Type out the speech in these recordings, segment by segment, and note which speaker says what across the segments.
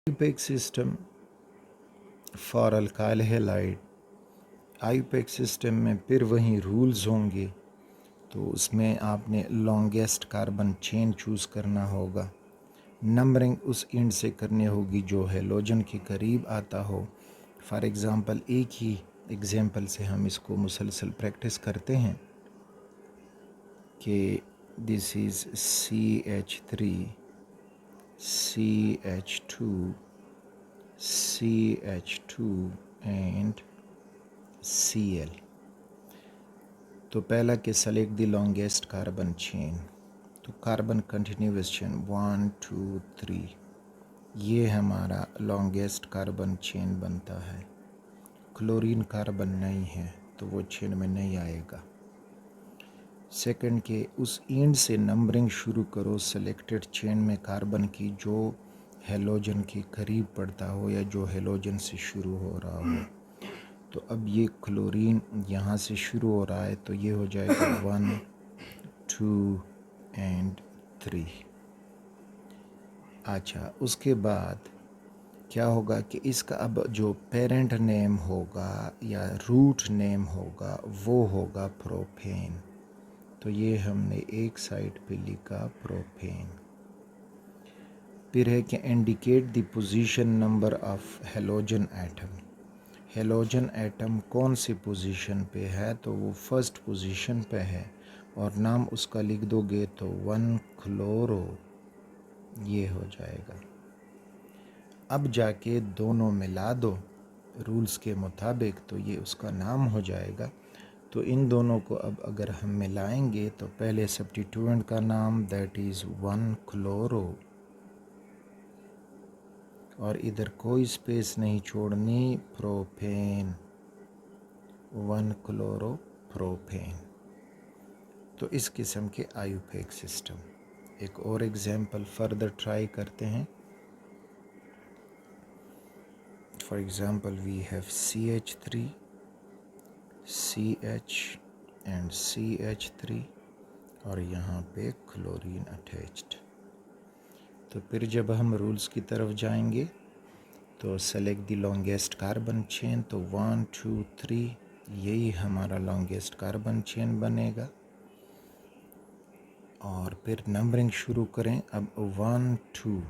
Speaker 1: IUPAC system for alkyl halide. IUPAC system में फिर वही रूल्स होंगे, तो उसमें आपने लॉन्गेस्ट कार्बन चेन चूज़ करना होगा। नंबरिंग उस एंड से करनी होगी जो हैलोजन के करीब आता हो। फॉर एग्ज़ाम्पल, एक ही एग्ज़ाम्पल से हम इसको मुसलसल प्रैक्टिस करते हैं कि this is CH3 CH2 CH2 and Cl। तो पहला कि select the longest carbon chain, तो कार्बन कंटिन्यूअस चेन 1 2 3, ये हमारा लॉन्गेस्ट कार्बन चेन बनता है। क्लोरीन कार्बन नहीं है तो वो चेन में नहीं आएगा। सेकंड के उस एंड से नंबरिंग शुरू करो सेलेक्टेड चेन में कार्बन की जो हैलोजन के करीब पड़ता हो या जो हैलोजन से शुरू हो रहा हो। तो अब ये क्लोरीन यहाँ से शुरू हो रहा है तो ये हो जाएगा 1 2 एंड 3। अच्छा, उसके बाद क्या होगा कि इसका अब जो पेरेंट नेम होगा या रूट नेम होगा वो होगा प्रोपेन। तो ये हमने एक साइड पे लिखा प्रोपेन। फिर है कि indicate the position number of halogen atom. Halogen atom कौन सी पोजीशन पे है, तो वो फर्स्ट पोजीशन पे है और नाम उसका लिख दोगे तो 1 क्लोरो ये हो जाएगा। अब जाके दोनों मिला दो रूल्स के मुताबिक तो ये उसका नाम हो जाएगा। तो इन दोनों को अब अगर हम मिलाएंगे तो पहले सब्स्टिट्यूएंट का नाम दैट इज़ 1 क्लोरो, और इधर कोई स्पेस नहीं छोड़नी, प्रोपेन 1 क्लोरो प्रोपेन। तो इस किस्म के IUPAC सिस्टम। एक और एग्जांपल फर्दर ट्राई करते हैं। For example we have CH3 CH and CH3 और यहाँ पे क्लोरीन अटैच्ड। तो फिर जब हम रूल्स की तरफ जाएंगे तो select the longest carbon chain, तो 1 2 3 यही हमारा लॉन्गेस्ट कार्बन चेन बनेगा। और फिर नंबरिंग शुरू करें। अब 1 2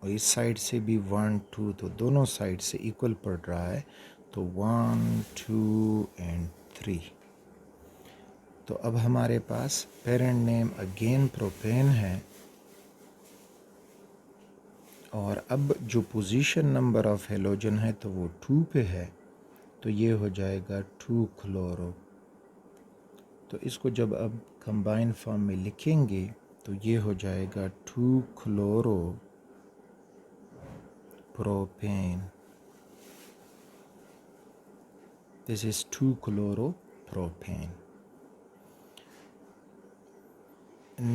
Speaker 1: और इस साइड से भी 1 2, तो दोनों साइड से इक्वल पड़ रहा है, तो 1 2 एंड 3। तो अब हमारे पास पेरेंट नेम अगेन प्रोपेन है और अब जो पोजीशन नंबर ऑफ हैलोजन है तो वो 2 पे है, तो ये हो जाएगा 2 क्लोरो। तो इसको जब अब कंबाइन फॉर्म में लिखेंगे तो ये हो जाएगा 2 chloro propane. This is 2 chloro propane.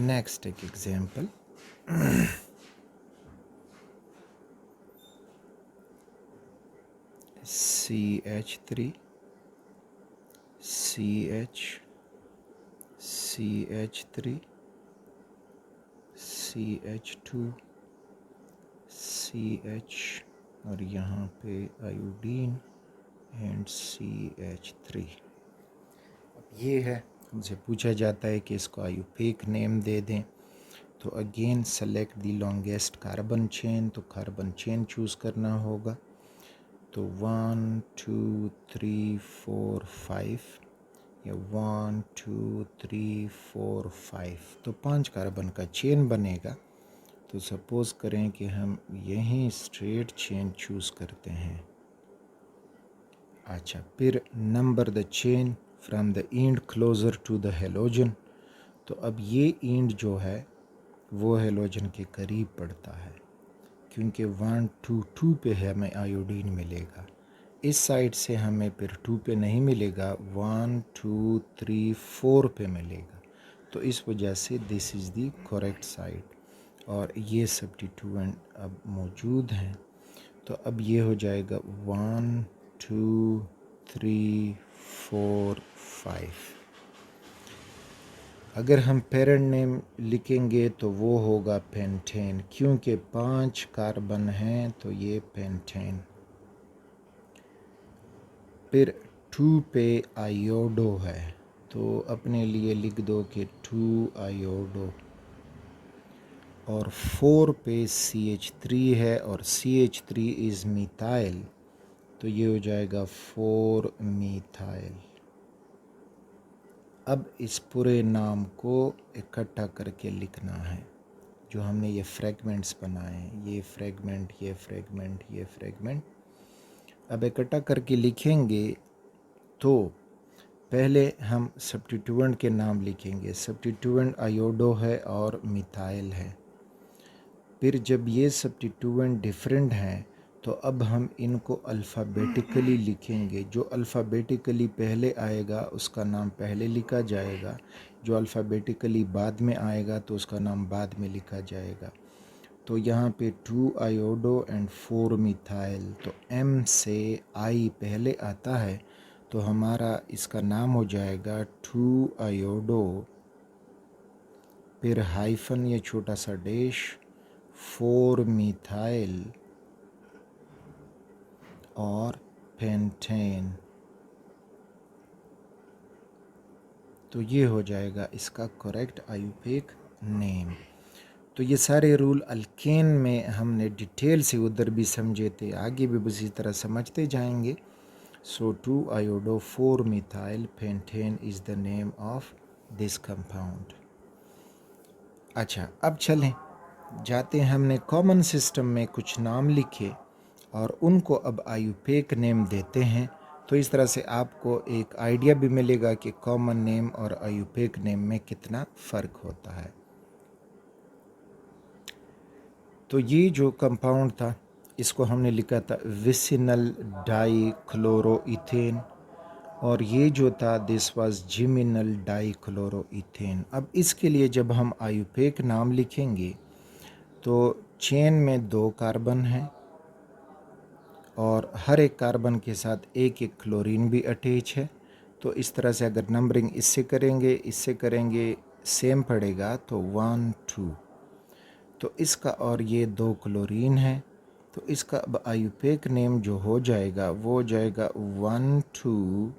Speaker 1: Next एक example. CH3 CH CH3 CH2 CH और यहाँ पे आयोडीन एंड CH3। अब ये है, हमसे पूछा जाता है कि इसको IUPAC नेम दे दें। तो again select the longest carbon chain, तो कार्बन चेन चूज़ करना होगा। तो 1 2 3 4 5 या 1 2 3 4 5, तो 5 कार्बन का चेन बनेगा। तो सपोज़ करें कि हम यहीं स्ट्रेट चेन चूज़ करते हैं। अच्छा, फिर number the chain from the end closer to the halogen. तो अब ये एंड जो है वो हैलोजन के करीब पड़ता है, क्योंकि 1 2 2 पे हमें आयोडीन मिलेगा। इस साइड से हमें फिर 2 पे नहीं मिलेगा, 1 2 3 4 पे मिलेगा। तो इस वजह से this is the correct side और ये सब्स्टिट्यूएंट अब मौजूद हैं। तो अब ये हो जाएगा 1 2 3 4 5। अगर हम पेरेंट नेम लिखेंगे तो वो होगा पेंटेन, क्योंकि 5 कार्बन हैं तो ये पेंटेन। फिर 2 पे आयोडो है, तो अपने लिए लिख दो कि 2 आयोडो। और 4 पे CH3 है और CH3 इज़ मिथाइल, तो ये हो जाएगा 4 मिथाइल। अब इस पूरे नाम को इकट्ठा करके लिखना है, जो हमने ये फ्रेगमेंट्स बनाए हैं, ये फ्रेगमेंट, ये फ्रेगमेंट, ये फ्रेगमेंट। अब इकट्ठा करके लिखेंगे तो पहले हम सब्स्टिट्यूएंट के नाम लिखेंगे। सब्स्टिट्यूएंट आयोडो है और मिथाइल है। फिर जब ये सब्स्टिट्यूएंट डिफरेंट हैं तो अब हम इनको अल्फ़ाबेटिकली लिखेंगे। जो अल्फ़ाबेटिकली पहले आएगा उसका नाम पहले लिखा जाएगा, जो अल्फ़ाबेटिकली बाद में आएगा तो उसका नाम बाद में लिखा जाएगा। तो यहाँ पे 2 आयोडो एंड 4 मिथाइल, तो M से I पहले आता है तो हमारा इसका नाम हो जाएगा 2 आयोडो, फिर हाइफन या छोटा सा डैश 4 मिथाइल और पेंटेन। तो ये हो जाएगा इसका करेक्ट आयुपेक नेम। तो ये सारे रूल अल्केन में हमने डिटेल से उधर भी समझे थे, आगे भी उसी तरह समझते जाएंगे। सो 2 iodo 4 methyl pentane is the name of this compound. अच्छा, अब चलें जाते हैं, हमने कॉमन सिस्टम में कुछ नाम लिखे और उनको अब आयुपेक नेम देते हैं। तो इस तरह से आपको एक आइडिया भी मिलेगा कि कॉमन नेम और आयुपेक नेम में कितना फ़र्क होता है। तो ये जो कंपाउंड था इसको हमने लिखा था विसिनल डाईक्लोरोइथेन, और ये जो था दिस वाज जिमिनल डाईक्लोरोइथेन। अब इसके लिए जब हम आयुपेक नाम लिखेंगे तो चेन में 2 कार्बन हैं और हर एक कार्बन के साथ एक एक क्लोरीन भी अटैच है। तो इस तरह से अगर नंबरिंग इससे करेंगे सेम पड़ेगा, तो 1 2। तो इसका और ये 2 क्लोरीन है, तो इसका अब आयुपेक नेम जो हो जाएगा वो हो जाएगा 1 2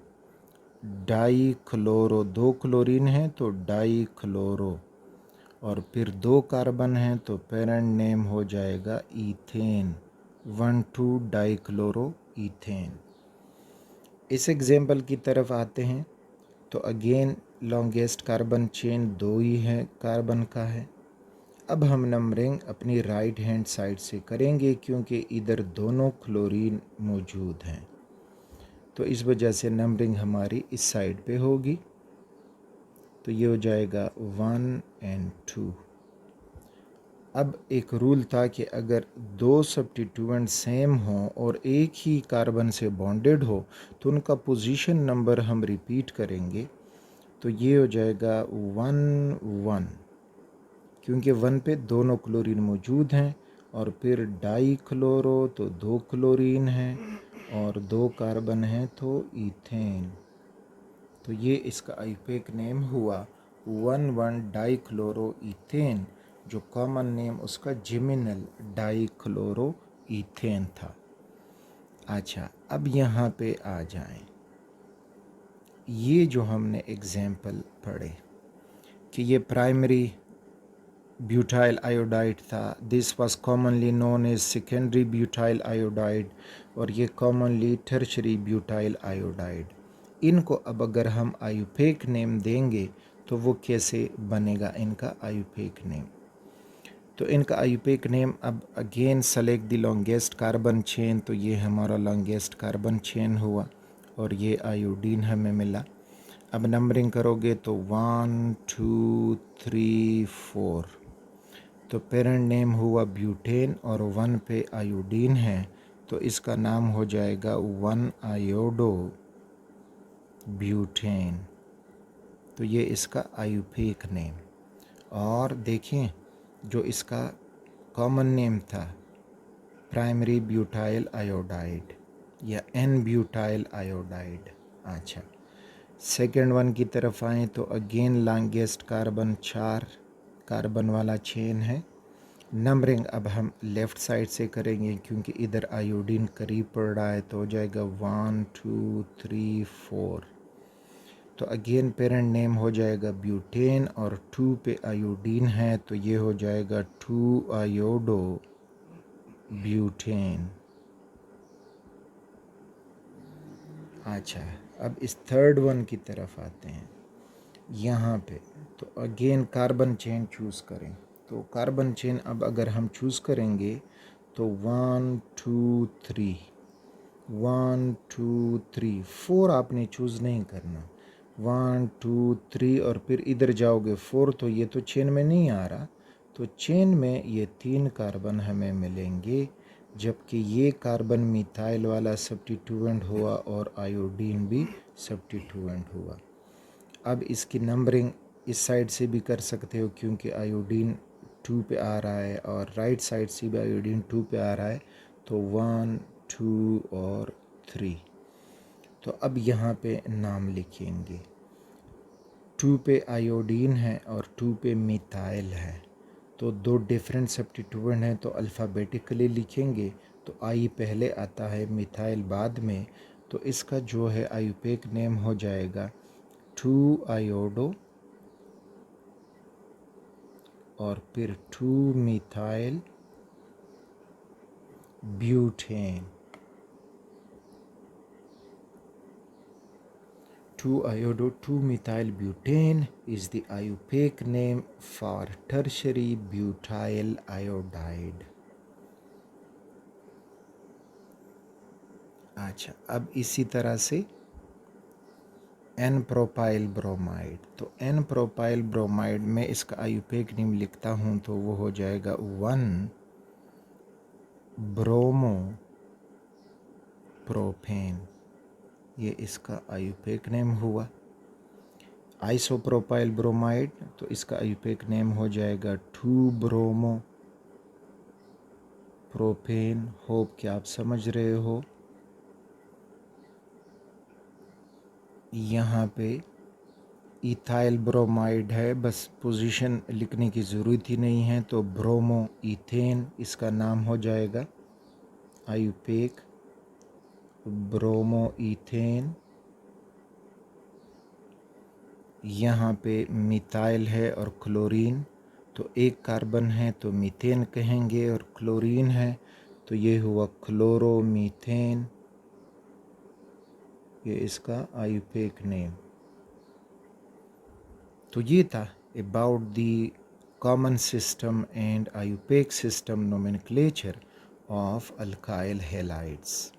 Speaker 1: डाई क्लोरो। 2 क्लोरीन है तो डाई क्लोरो, और फिर 2 कार्बन हैं तो पेरेंट नेम हो जाएगा ईथेन, 1 2 डाई क्लोरो ईथेन। इस एग्जाम्पल की तरफ आते हैं तो अगेन लॉन्गेस्ट कार्बन चेन 2 ही है कार्बन का है। अब हम नंबरिंग अपनी राइट हैंड साइड से करेंगे क्योंकि इधर दोनों क्लोरीन मौजूद हैं, तो इस वजह से नंबरिंग हमारी इस साइड पे होगी। तो ये हो जाएगा 1 and 2। अब एक रूल था कि अगर 2 सब्स्टिट्यूएंट सेम हों और एक ही कार्बन से बॉन्डेड हो तो उनका पोजीशन नंबर हम रिपीट करेंगे। तो ये हो जाएगा 1 1, क्योंकि 1 पे दोनों क्लोरीन मौजूद हैं, और फिर डाई क्लोरो तो 2 क्लोरीन हैं और 2 कार्बन हैं तो ईथेन। तो ये इसका आयुपेक नेम हुआ 1 1 डाई क्लोरो ईथेन, जो कॉमन नेम उसका जिमिनल डाई क्लोरो ईथेन था। अच्छा, अब यहाँ पे आ जाएं। ये जो हमने एग्जाम्पल पढ़े कि ये प्राइमरी ब्यूटाइल आयोडाइड था, this was commonly known as secondary butyl iodide, और ये कॉमनली टर्शरी ब्यूटाइल आयोडाइड। इनको अब अगर हम आयुपेक नेम देंगे तो वो कैसे बनेगा इनका आयुपेक नेम। तो इनका आयुपेक नेम, अब again select the longest carbon chain, तो ये हमारा लॉन्गेस्ट कार्बन चेन हुआ और ये आयोडीन हमें मिला। अब नंबरिंग करोगे तो 1 2 3 4, तो पेरेंट नेम हुआ ब्यूटेन और 1 पे आयोडीन है तो इसका नाम हो जाएगा 1 आयोडो ब्यूटेन। तो ये इसका आयुपेक नेम। और देखें जो इसका कॉमन नेम था प्राइमरी ब्यूटाइल आयोडाइड या एन ब्यूटाइल आयोडाइड। अच्छा, सेकेंड वन की तरफ आए तो अगेन लॉन्गेस्ट कार्बन 4 कार्बन वाला चेन है। नंबरिंग अब हम लेफ़्ट साइड से करेंगे क्योंकि इधर आयोडीन करीब पड़ रहा है, तो हो जाएगा 1 2 3 4। तो अगेन पेरेंट नेम हो जाएगा ब्यूटेन और 2 पे आयोडीन है तो ये हो जाएगा 2 आयोडो ब्यूटेन। अच्छा, अब इस थर्ड वन की तरफ आते हैं। यहाँ पे तो अगेन कार्बन चेन चूज़ करें। तो कार्बन चेन अब अगर हम चूज़ करेंगे तो 1 2 3 1 2 3 4 आपने चूज़ नहीं करना। 1 2 3 और फिर इधर जाओगे 4, तो ये तो चेन में नहीं आ रहा। तो चेन में ये 3 कार्बन हमें मिलेंगे, जबकि ये कार्बन मिथाइल वाला सब्स्टिट्यूएंट हुआ और आयोडीन भी सब्स्टिट्यूएंट हुआ। अब इसकी नंबरिंग इस साइड से भी कर सकते हो क्योंकि आयोडीन 2 पे आ रहा है और राइट साइड से भी आयोडीन 2 पे आ रहा है, तो 1 2 और 3। तो अब यहाँ पे नाम लिखेंगे। 2 पे आयोडीन है और 2 पे मिथाइल है, तो दो डिफरेंट सब्स्टिट्यूएंट हैं तो अल्फ़ाबेटिकली लिखेंगे। तो आई पहले आता है, मिथाइल बाद में। तो इसका जो है आयुपेक नेम हो जाएगा 2 आयोडो और फिर 2 methyl butane. 2 iodo 2 methyl butane is the IUPAC name for tertiary butyl iodide। अच्छा, अब इसी तरह से एन प्रोपाइल ब्रोमाइड। तो एन प्रोपाइल ब्रोमाइड में इसका आयुपेक नेम लिखता हूँ तो वो हो जाएगा 1 ब्रोमो प्रोपेन। ये इसका आयुपेक नेम हुआ। आइसोप्रोपाइल ब्रोमाइड, तो इसका आयुपेक नेम हो जाएगा 2 ब्रोमो प्रोपेन। होप कि आप समझ रहे हो। यहाँ पे इथाइल ब्रोमाइड है, बस पोजीशन लिखने की ज़रूरत ही नहीं है, तो ब्रोमो इथेन इसका नाम हो जाएगा। IUPAC bromo ethane. यहाँ पे मिथाइल है और क्लोरीन, तो एक कार्बन है तो मीथेन कहेंगे और क्लोरीन है तो ये हुआ क्लोरोमीथेन। ये इसका आयुपेक नेम। तो ये था about the common system and IUPAC system nomenclature of alkyl halides.